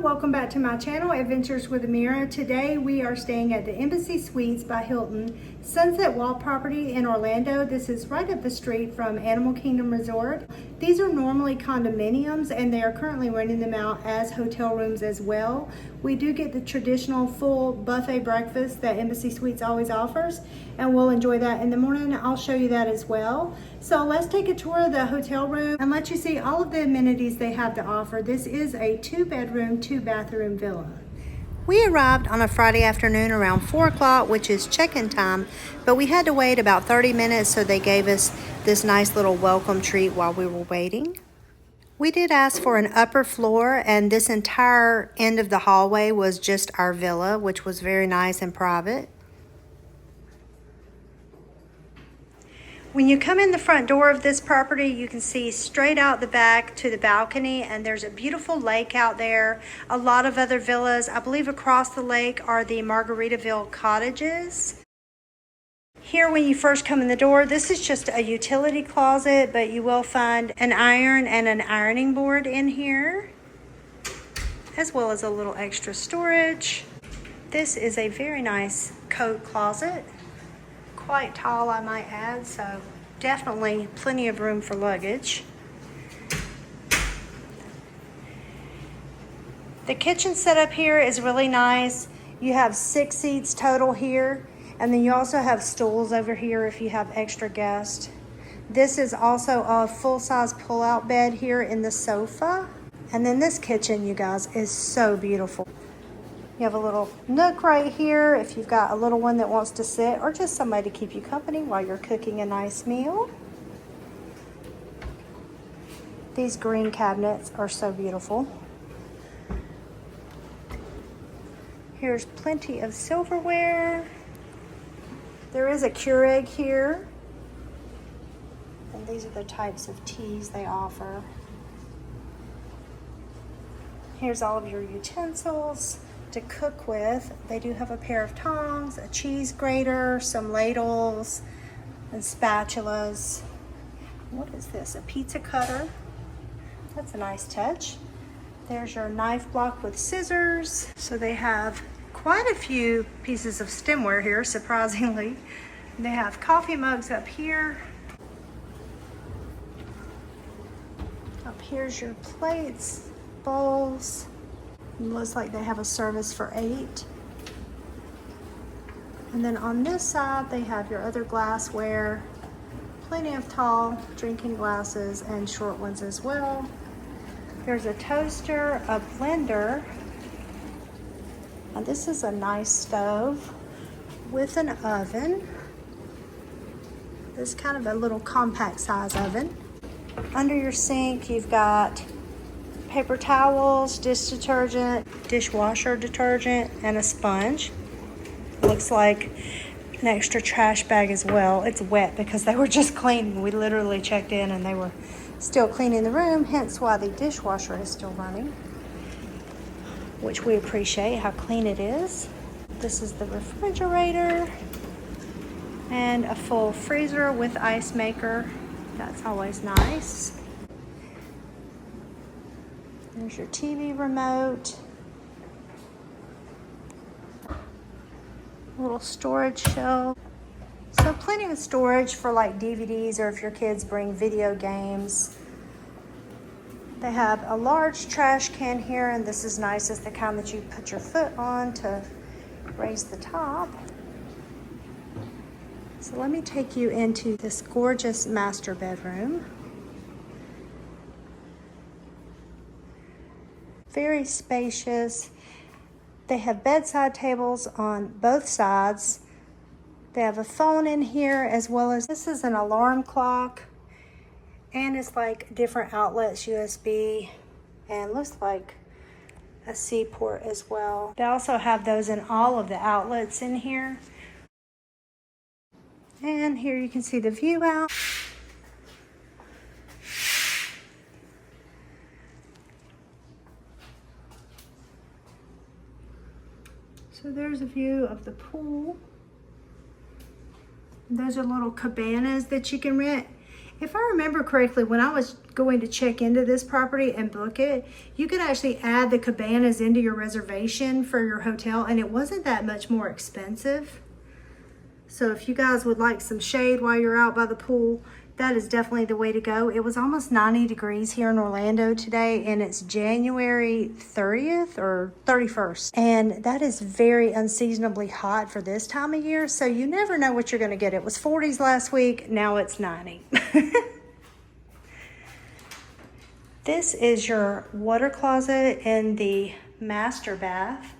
welcome back to my channel, Adventures with Amirah. Today we are staying at the Embassy Suites by Hilton Sunset Walk property in Orlando. This is right up the street from Animal Kingdom Resort. These are normally condominiums and they are currently renting them out as hotel rooms as well. We do get the traditional full buffet breakfast that Embassy Suites always offers, and we'll enjoy that in the morning. I'll show you that as well. So let's take a tour of the hotel room and let you see all of the amenities they have to offer. This is a 2-bedroom, 2-bathroom villa. We arrived on a Friday afternoon around 4 o'clock, which is check-in time, but we had to wait about 30 minutes, so they gave us this nice little welcome treat while we were waiting. We did ask for an upper floor, and this entire end of the hallway was just our villa, which was very nice and private. When you come in the front door of this property, you can see straight out the back to the balcony, and there's a beautiful lake out there. A lot of other villas, I believe across the lake, are the Margaritaville cottages. Here, when you first come in the door, this is just a utility closet, but you will find an iron and an ironing board in here, as well as a little extra storage. This is a very nice coat closet. Quite tall, I might add, so definitely plenty of room for luggage. The kitchen setup here is really nice. You have 6 seats total here, and then you also have stools over here if you have extra guests. This is also a full-size pull-out bed here in the sofa. And then this kitchen, you guys, is so beautiful. You have a little nook right here if you've got a little one that wants to sit, or just somebody to keep you company while you're cooking a nice meal. These green cabinets are so beautiful. Here's plenty of silverware. There is a Keurig here. And these are the types of teas they offer. Here's all of your utensils to cook with. They do have a pair of tongs, a cheese grater, some ladles, and spatulas. What is this? A pizza cutter. That's a nice touch. There's your knife block with scissors. So they have quite a few pieces of stemware here, surprisingly. They have coffee mugs up here. Up here's your plates, bowls. It looks like they have a service for 8. And then on this side, they have your other glassware, plenty of tall drinking glasses and short ones as well. There's a toaster, a blender. And this is a nice stove with an oven. This is kind of a little compact size oven. Under your sink, you've got paper towels, dish detergent, dishwasher detergent, and a sponge. Looks like an extra trash bag as well. It's wet because they were just cleaning. We literally checked in and they were still cleaning the room, hence why the dishwasher is still running, which we appreciate how clean it is. This is the refrigerator and a full freezer with ice maker. That's always nice. There's your TV remote. Little storage shelf. So plenty of storage for like DVDs, or if your kids bring video games. They have a large trash can here, and this is nice. It's the kind that you put your foot on to raise the top. So let me take you into this gorgeous master bedroom. Very spacious. They have bedside tables on both sides. They have a phone in here, as well as this is an alarm clock, and it's like different outlets, USB, and looks like a C port as well. They also have those in all of the outlets in here. And here you can see the view out. So there's a view of the pool. Those are little cabanas that you can rent. If I remember correctly, when I was going to check into this property and book it, you could actually add the cabanas into your reservation for your hotel, and it wasn't that much more expensive. So if you guys would like some shade while you're out by the pool, that is definitely the way to go. It was almost 90 degrees here in Orlando today, and it's January 30th or 31st. And that is very unseasonably hot for this time of year, so you never know what you're gonna get. It was 40s last week, now it's 90. This is your water closet in the master bath.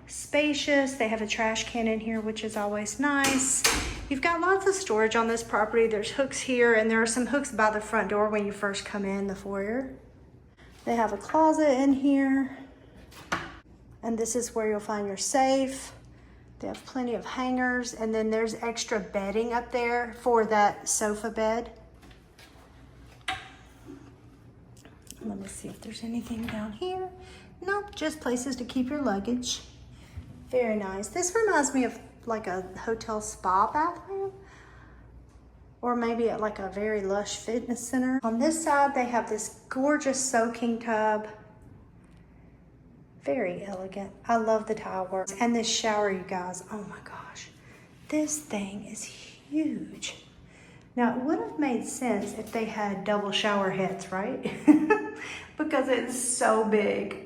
Spacious. They have a trash can in here, which is always nice. You've got lots of storage on this property. There's hooks here, and there are some hooks by the front door when you first come in the foyer. They have a closet in here, and this is where you'll find your safe. They have plenty of hangers, and then there's extra bedding up there for that sofa bed. Let me see if there's anything down here. Nope, just places to keep your luggage. Very nice. This reminds me of like a hotel spa bathroom, or maybe at like a very lush fitness center. On this side, they have this gorgeous soaking tub. Very elegant. I love the tile work. And this shower, you guys, oh my gosh. This thing is huge. Now, it would have made sense if they had double shower heads, right? Because it's so big.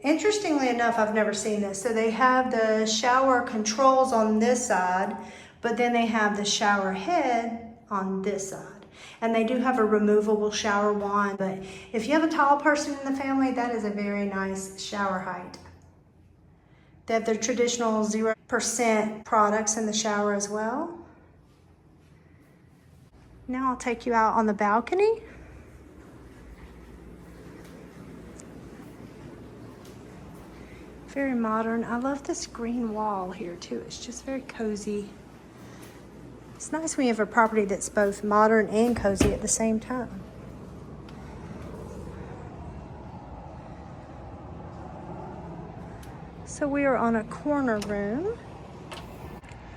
Interestingly enough, I've never seen this. So they have the shower controls on this side, but then they have the shower head on this side. And they do have a removable shower wand, but if you have a tall person in the family, that is a very nice shower height. They have their traditional 0% products in the shower as well. Now I'll take you out on the balcony. Very modern. I love this green wall here too. It's just very cozy. It's nice when you have a property that's both modern and cozy at the same time. So we are on a corner room.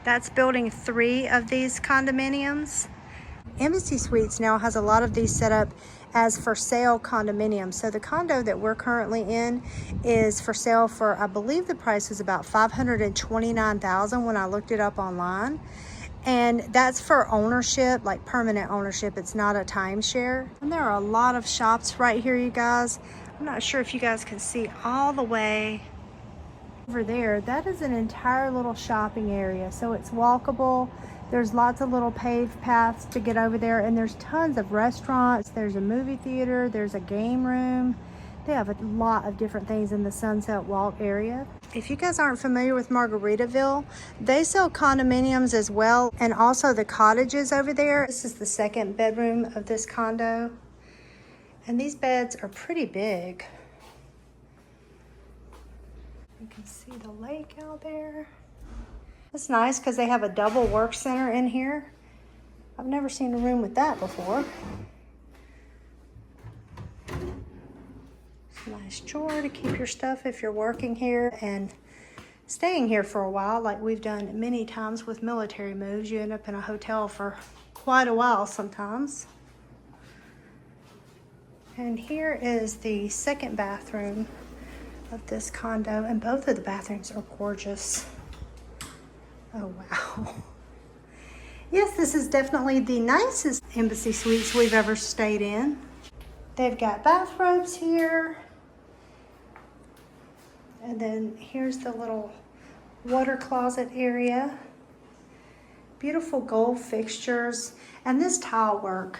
That's building 3 of these condominiums. Embassy Suites now has a lot of these set up as for sale condominiums. So the condo that we're currently in is for sale for, I believe the price was about $529,000 when I looked it up online. And that's for ownership, like permanent ownership. It's not a timeshare. And there are a lot of shops right here, you guys. I'm not sure if you guys can see all the way over there. That is an entire little shopping area. So it's walkable. There's lots of little paved paths to get over there, and there's tons of restaurants. There's a movie theater, there's a game room. They have a lot of different things in the Sunset Walk area. If you guys aren't familiar with Margaritaville, they sell condominiums as well, and also the cottages over there. This is the 2nd bedroom of this condo, and these beds are pretty big. You can see the lake out there. It's nice because they have a double work center in here. I've never seen a room with that before. It's a nice drawer to keep your stuff if you're working here and staying here for a while, like we've done many times with military moves. You end up in a hotel for quite a while sometimes. And here is the 2nd bathroom of this condo, and both of the bathrooms are gorgeous. Oh, wow. Yes, this is definitely the nicest Embassy Suites we've ever stayed in. They've got bathrobes here. And then here's the little water closet area. Beautiful gold fixtures. And this tile work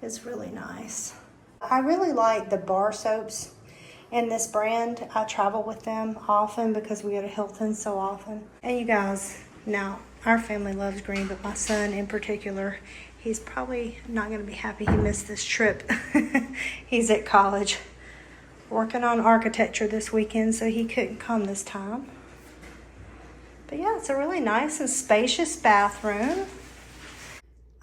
is really nice. I really like the bar soaps in this brand. I travel with them often because we go to Hilton so often. And you guys, now our family loves green, but my son in particular, he's probably not going to be happy he missed this trip. He's at college working on architecture this weekend, so he couldn't come this time. But yeah, it's a really nice and spacious bathroom.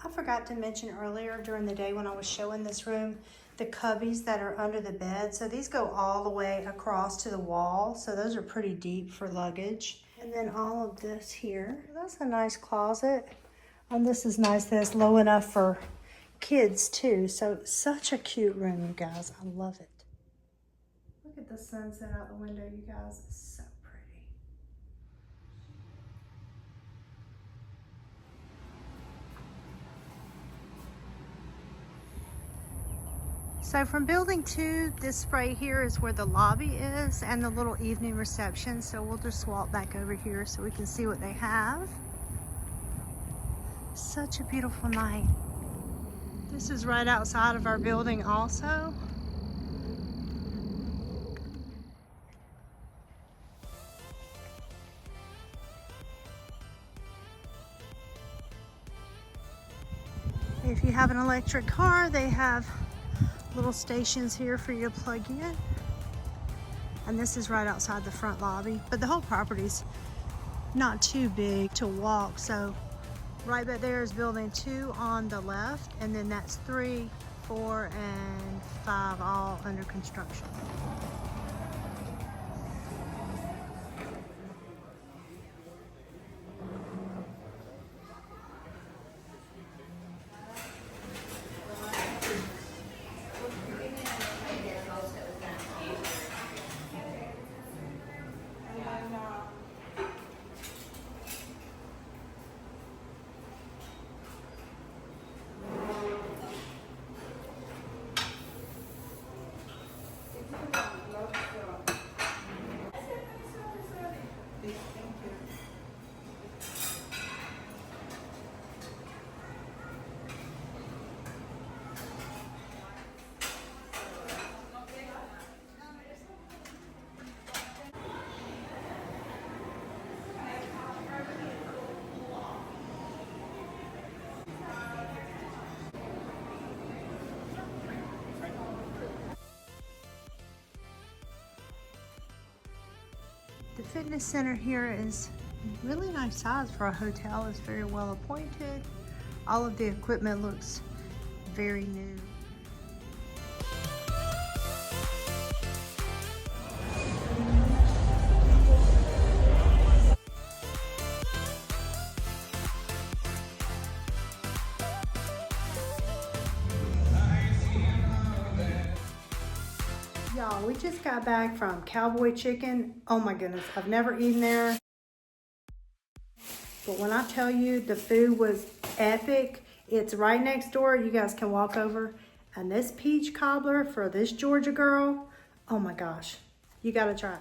I forgot to mention earlier during the day when I was showing this room, the cubbies that are under the bed. So these go all the way across to the wall. So those are pretty deep for luggage. And then all of this here, that's a nice closet. And this is nice that it's low enough for kids too. So such a cute room, you guys. I love it. Look at the sunset out the window, you guys. It's so pretty. So from building 2, this right here is where the lobby is and the little evening reception. So we'll just walk back over here so we can see what they have. Such a beautiful night. This is right outside of our building also. If you have an electric car, they have little stations here for you to plug in. And this is right outside the front lobby. But the whole property's not too big to walk. So right back there is building 2 on the left. And then that's 3, 4, and 5 all under construction. The fitness center here is really nice size for a hotel. It's very well appointed. All of the equipment looks very new. Y'all, we just got back from Cowboy Chicken. Oh my goodness, I've never eaten there. But when I tell you the food was epic, it's right next door. You guys can walk over. And this peach cobbler for this Georgia girl, oh my gosh, you gotta try it.